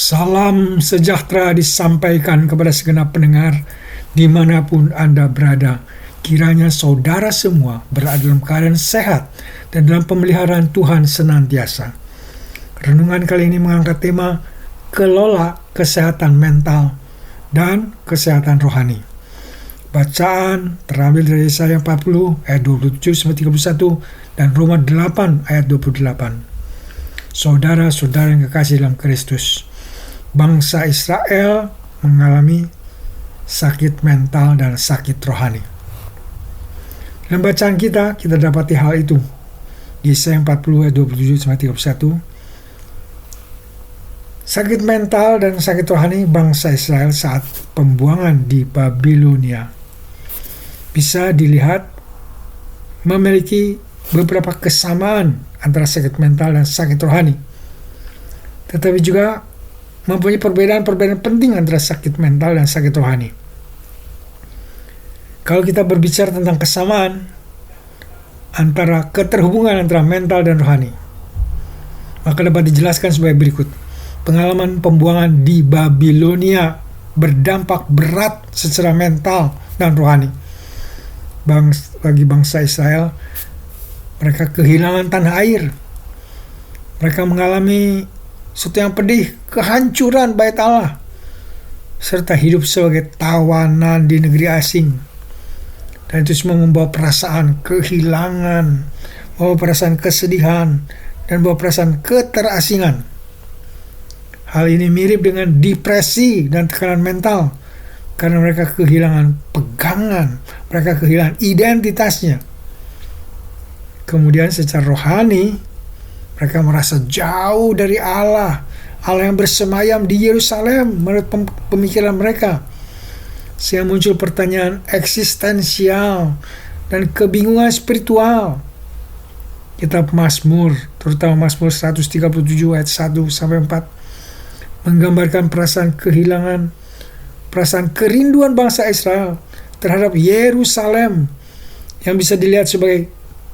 Salam sejahtera disampaikan kepada segenap pendengar dimanapun Anda berada. Kiranya saudara semua berada dalam keadaan sehat dan dalam pemeliharaan Tuhan senantiasa. Renungan kali ini mengangkat tema kelola kesehatan mental dan kesehatan rohani. Bacaan terambil dari Yesaya 40 ayat 27-31 dan Roma 8 ayat 28. Saudara-saudara yang kekasih dalam Kristus, bangsa Israel mengalami sakit mental dan sakit rohani. Dalam bacaan kita dapati hal itu di Yesaya 40 ayat 27-31. Sakit mental dan sakit rohani bangsa Israel saat pembuangan di Babilonia bisa dilihat memiliki beberapa kesamaan antara sakit mental dan sakit rohani, tetapi juga mempunyai perbedaan-perbedaan penting antara sakit mental dan sakit rohani. Kalau kita berbicara tentang kesamaan antara keterhubungan antara mental dan rohani, maka dapat dijelaskan sebagai berikut. Pengalaman pembuangan di Babilonia berdampak berat secara mental dan rohani. Bagi bangsa Israel, mereka kehilangan tanah air. Mereka mengalami sesuatu yang pedih, kehancuran bait Allah, serta hidup sebagai tawanan di negeri asing. Dan itu semua membawa perasaan kehilangan, membawa perasaan kesedihan, dan membawa perasaan keterasingan. Hal ini mirip dengan depresi dan tekanan mental, karena mereka kehilangan pegangan, mereka kehilangan identitasnya. Kemudian secara rohani, mereka merasa jauh dari Allah yang bersemayam di Yerusalem menurut pemikiran mereka. Sehingga muncul pertanyaan eksistensial dan kebingungan spiritual. Kitab Mazmur, terutama Mazmur 137 ayat 1-4, menggambarkan perasaan kehilangan, perasaan kerinduan bangsa Israel terhadap Yerusalem yang bisa dilihat sebagai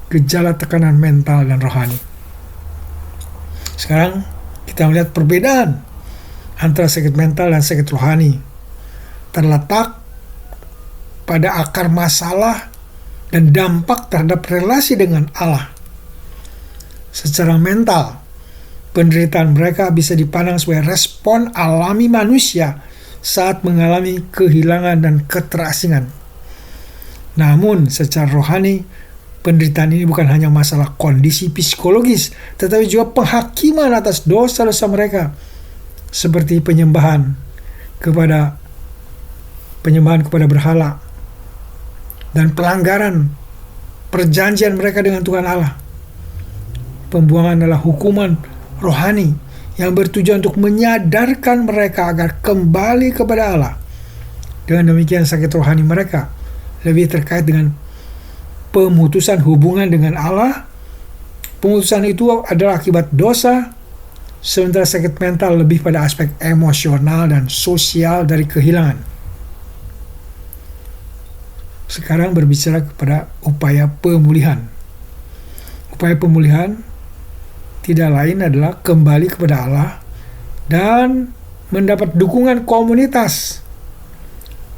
gejala tekanan mental dan rohani. Sekarang kita melihat perbedaan antara sakit mental dan sakit rohani terletak pada akar masalah dan dampak terhadap relasi dengan Allah. Secara mental, penderitaan mereka bisa dipandang sebagai respon alami manusia saat mengalami kehilangan dan keterasingan. Namun secara rohani, penderitaan ini bukan hanya masalah kondisi psikologis, tetapi juga penghakiman atas dosa-dosa mereka, seperti penyembahan kepada berhala dan pelanggaran perjanjian mereka dengan Tuhan Allah. Pembuangan adalah hukuman rohani yang bertujuan untuk menyadarkan mereka agar kembali kepada Allah. Dengan demikian sakit rohani mereka lebih terkait dengan pemutusan hubungan dengan Allah. Pemutusan itu adalah akibat dosa, sementara sakit mental lebih pada aspek emosional dan sosial dari kehilangan. Sekarang berbicara kepada upaya pemulihan. Upaya pemulihan tidak lain adalah kembali kepada Allah dan mendapat dukungan komunitas.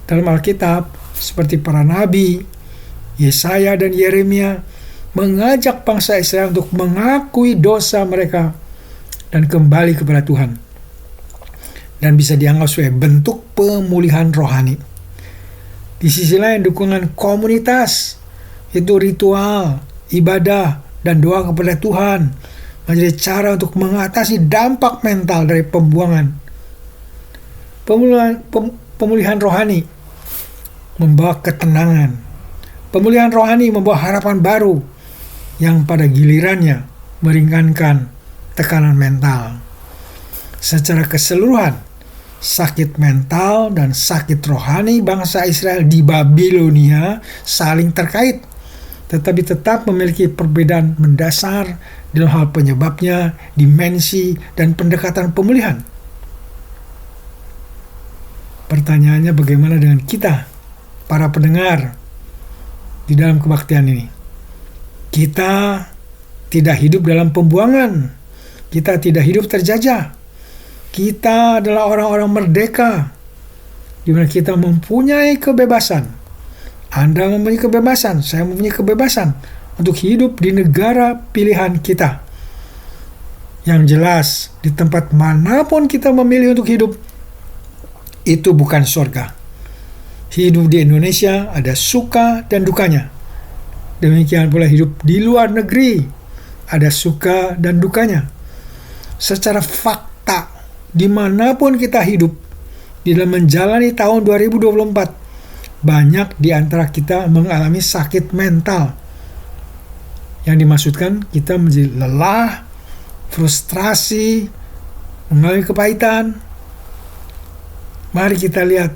Dalam Alkitab, seperti para nabi, Yesaya dan Yeremia mengajak bangsa Israel untuk mengakui dosa mereka dan kembali kepada Tuhan. Dan bisa dianggap sebagai bentuk pemulihan rohani. Di sisi lain, dukungan komunitas, yaitu ritual, ibadah, dan doa kepada Tuhan, menjadi cara untuk mengatasi dampak mental dari pembuangan. Pemulihan rohani membawa ketenangan. Pemulihan rohani membawa harapan baru yang pada gilirannya meringankan tekanan mental. Secara keseluruhan, sakit mental dan sakit rohani bangsa Israel di Babilonia saling terkait, tetapi tetap memiliki perbedaan mendasar dalam hal penyebabnya, dimensi, dan pendekatan pemulihan. Pertanyaannya, bagaimana dengan kita, para pendengar, di dalam kebaktian ini? Kita tidak hidup dalam pembuangan. Kita tidak hidup terjajah. Kita adalah orang-orang merdeka, di mana kita mempunyai kebebasan. Anda mempunyai kebebasan, saya mempunyai kebebasan untuk hidup di negara pilihan kita. Yang jelas, di tempat manapun kita memilih untuk hidup, itu bukan surga. Hidup di Indonesia ada suka dan dukanya. Demikian pula hidup di luar negeri, ada suka dan dukanya. Secara fakta, dimanapun kita hidup, di dalam menjalani tahun 2024, banyak di antara kita mengalami sakit mental. Yang dimaksudkan kita menjadi lelah, frustrasi, mengalami kepahitan. Mari kita lihat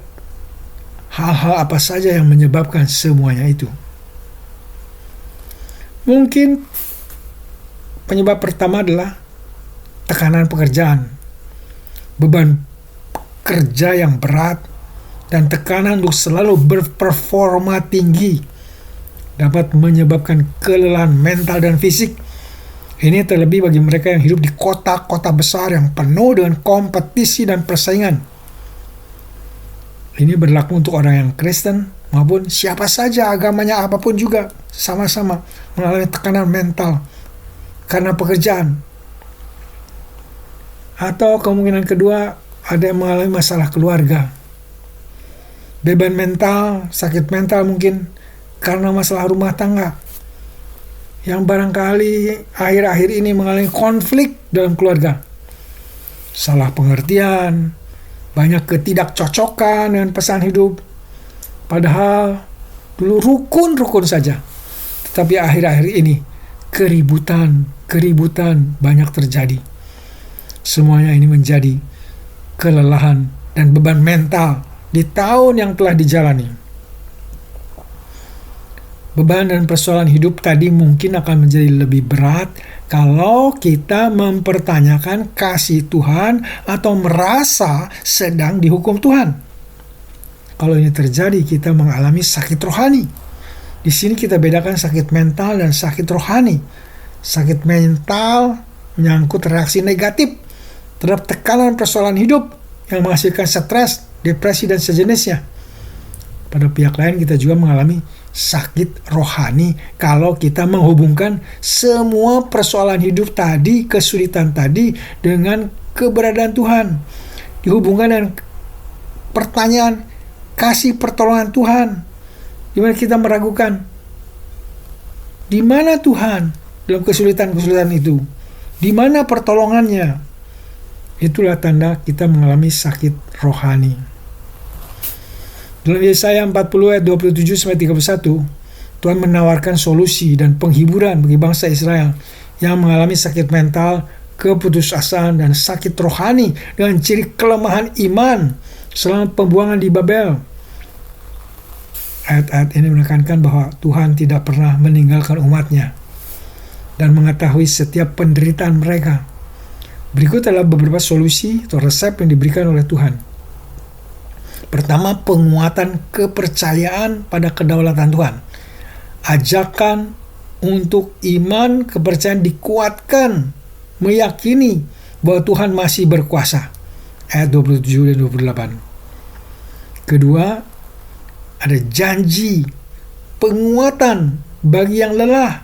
hal-hal apa saja yang menyebabkan semuanya itu. Mungkin penyebab pertama adalah tekanan pekerjaan, beban kerja yang berat, dan tekanan untuk selalu berperforma tinggi dapat menyebabkan kelelahan mental dan fisik. Ini terlebih bagi mereka yang hidup di kota-kota besar yang penuh dengan kompetisi dan persaingan. Ini berlaku untuk orang yang Kristen maupun siapa saja agamanya apapun juga, sama-sama mengalami tekanan mental karena pekerjaan. Atau kemungkinan kedua, ada yang mengalami masalah keluarga. Beban mental, sakit mental mungkin karena masalah rumah tangga, yang barangkali akhir-akhir ini mengalami konflik dalam keluarga. Salah pengertian, banyak ketidakcocokan dengan pasangan hidup. Padahal dulu rukun-rukun saja. Tetapi akhir-akhir ini keributan banyak terjadi. Semuanya ini menjadi kelelahan dan beban mental di tahun yang telah dijalani. Beban dan persoalan hidup tadi mungkin akan menjadi lebih berat kalau kita mempertanyakan kasih Tuhan atau merasa sedang dihukum Tuhan. Kalau ini terjadi, kita mengalami sakit rohani. Di sini kita bedakan sakit mental dan sakit rohani. Sakit mental menyangkut reaksi negatif terhadap tekanan persoalan hidup yang menghasilkan stres, depresi, dan sejenisnya. Pada pihak lain kita juga mengalami sakit rohani kalau kita menghubungkan semua persoalan hidup tadi, kesulitan tadi dengan keberadaan Tuhan. Dihubungkan dengan pertanyaan kasih pertolongan Tuhan, di mana kita meragukan di mana Tuhan dalam kesulitan-kesulitan itu, di mana pertolongannya. Itulah tanda kita mengalami sakit rohani. Dalam Yesaya 40 ayat 27-31, Tuhan menawarkan solusi dan penghiburan bagi bangsa Israel yang mengalami sakit mental, keputusasaan, dan sakit rohani dengan ciri kelemahan iman selama pembuangan di Babel. Ayat-ayat ini menekankan bahwa Tuhan tidak pernah meninggalkan umatnya dan mengetahui setiap penderitaan mereka. Berikut adalah beberapa solusi atau resep yang diberikan oleh Tuhan. Pertama, penguatan kepercayaan pada kedaulatan Tuhan. Ajakan untuk iman kepercayaan dikuatkan, meyakini bahwa Tuhan masih berkuasa. Ayat 27 dan 28. Kedua, ada janji penguatan bagi yang lelah.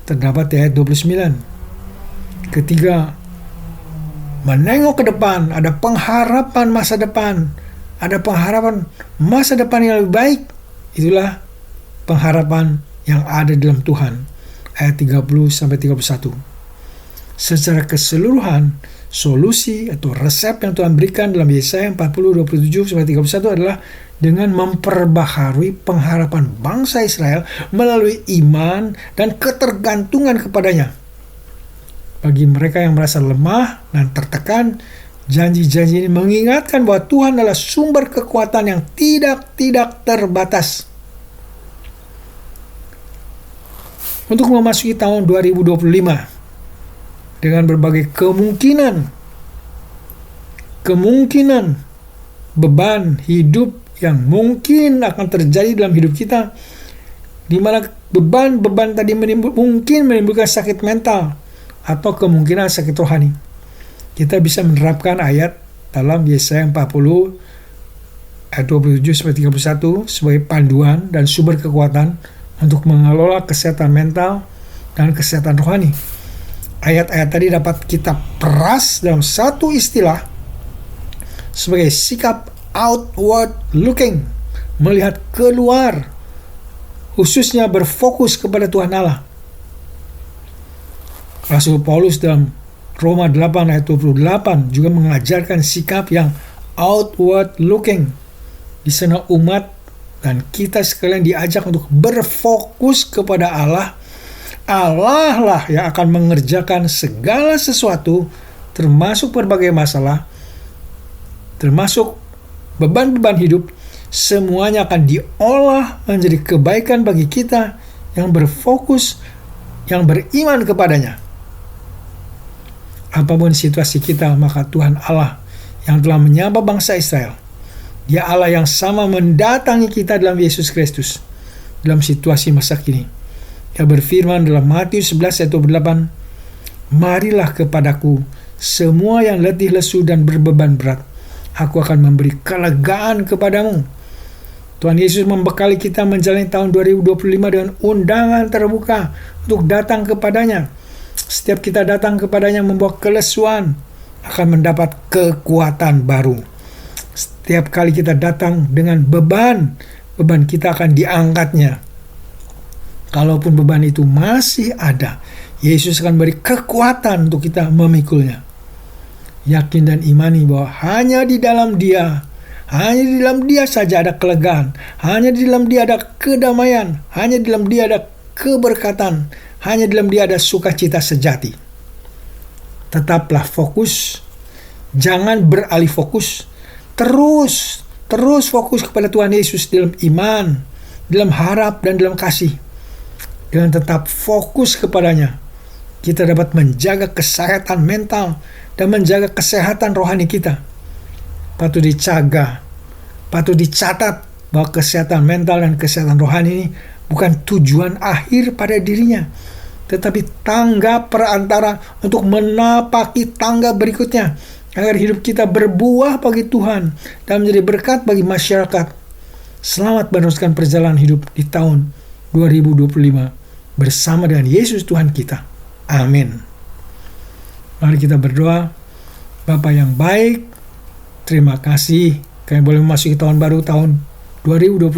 Terdapat di ayat 29. Ketiga, menengok ke depan, ada pengharapan masa depan. Ada pengharapan masa depan yang lebih baik. Itulah pengharapan yang ada dalam Tuhan. Ayat 30-31. Secara keseluruhan, solusi atau resep yang Tuhan berikan dalam Yesaya 40, 27-31 adalah dengan memperbaharui pengharapan bangsa Israel melalui iman dan ketergantungan kepadanya. Bagi mereka yang merasa lemah dan tertekan, janji-janji ini mengingatkan bahwa Tuhan adalah sumber kekuatan yang tidak terbatas. Untuk memasuki tahun 2025 dengan berbagai kemungkinan beban hidup yang mungkin akan terjadi dalam hidup kita, di mana beban-beban tadi mungkin menimbulkan sakit mental atau kemungkinan sakit rohani. Kita bisa menerapkan ayat dalam Yesaya 40 ayat 27-31 sebagai panduan dan sumber kekuatan untuk mengelola kesehatan mental dan kesehatan rohani. Ayat-ayat tadi dapat kita peras dalam satu istilah sebagai sikap outward looking, melihat keluar, khususnya berfokus kepada Tuhan Allah. Rasul Paulus dalam Roma 8 ayat 28 juga mengajarkan sikap yang outward looking. Di sana umat dan kita sekalian diajak untuk berfokus kepada Allah. Allah lah yang akan mengerjakan segala sesuatu, termasuk berbagai masalah, termasuk beban-beban hidup. Semuanya akan diolah menjadi kebaikan bagi kita yang berfokus, yang beriman kepadanya. Apapun situasi kita, maka Tuhan Allah yang telah menyapa bangsa Israel, Dia Allah yang sama mendatangi kita dalam Yesus Kristus dalam situasi masa kini. Dia berfirman dalam Matius 11 ayat 28, "Marilah kepadaku semua yang letih lesu dan berbeban berat, aku akan memberi kelegaan kepadamu." Tuhan Yesus membekali kita menjalani tahun 2025 dengan undangan terbuka untuk datang kepadanya. Setiap kita datang kepadanya membawa kelesuan, akan mendapat kekuatan baru. Setiap kali kita datang dengan beban kita akan diangkatnya. Kalaupun beban itu masih ada, Yesus akan beri kekuatan untuk kita memikulnya. Yakin dan imani bahwa hanya di dalam Dia saja ada kelegaan, hanya di dalam Dia ada kedamaian, hanya di dalam Dia ada keberkatan, hanya di dalam Dia ada sukacita sejati. Tetaplah fokus, jangan beralih fokus, terus fokus kepada Tuhan Yesus dalam iman, dalam harap dan dalam kasih. Dengan tetap fokus kepadanya, kita dapat menjaga kesehatan mental dan menjaga kesehatan rohani kita. Patut dijaga, patut dicatat bahwa kesehatan mental dan kesehatan rohani ini bukan tujuan akhir pada dirinya, tetapi tangga perantara untuk menapaki tangga berikutnya, agar hidup kita berbuah bagi Tuhan dan menjadi berkat bagi masyarakat. Selamat meneruskan perjalanan hidup di tahun 2025 bersama dengan Yesus Tuhan kita. Amin. Mari kita berdoa. Bapa yang baik, terima kasih kami boleh memasuki tahun baru, tahun 2025.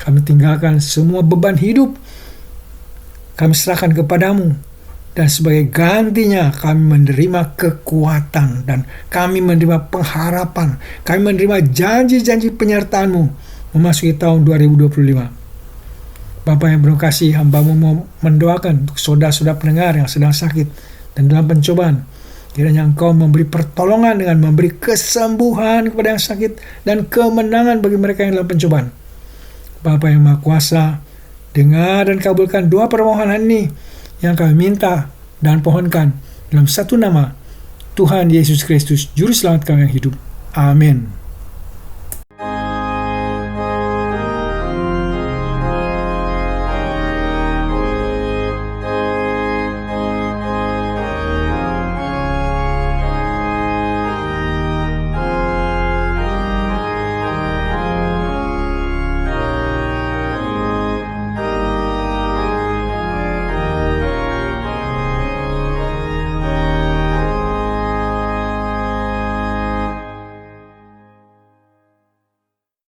Kami tinggalkan semua beban hidup, kami serahkan kepadamu, dan sebagai gantinya kami menerima kekuatan dan kami menerima pengharapan, kami menerima janji-janji penyertaan-Mu memasuki tahun 2025. Bapa yang berterima kasih, hamba-Mu mau mendoakan untuk saudara-saudara pendengar yang sedang sakit dan dalam pencobaan. Kiranya Engkau memberi pertolongan dengan memberi kesembuhan kepada yang sakit dan kemenangan bagi mereka yang dalam pencobaan. Bapa yang Maha Kuasa, dengar dan kabulkan doa permohonan ini yang kami minta dan pohonkan dalam satu nama, Tuhan Yesus Kristus, Juru Selamat kami yang hidup. Amin.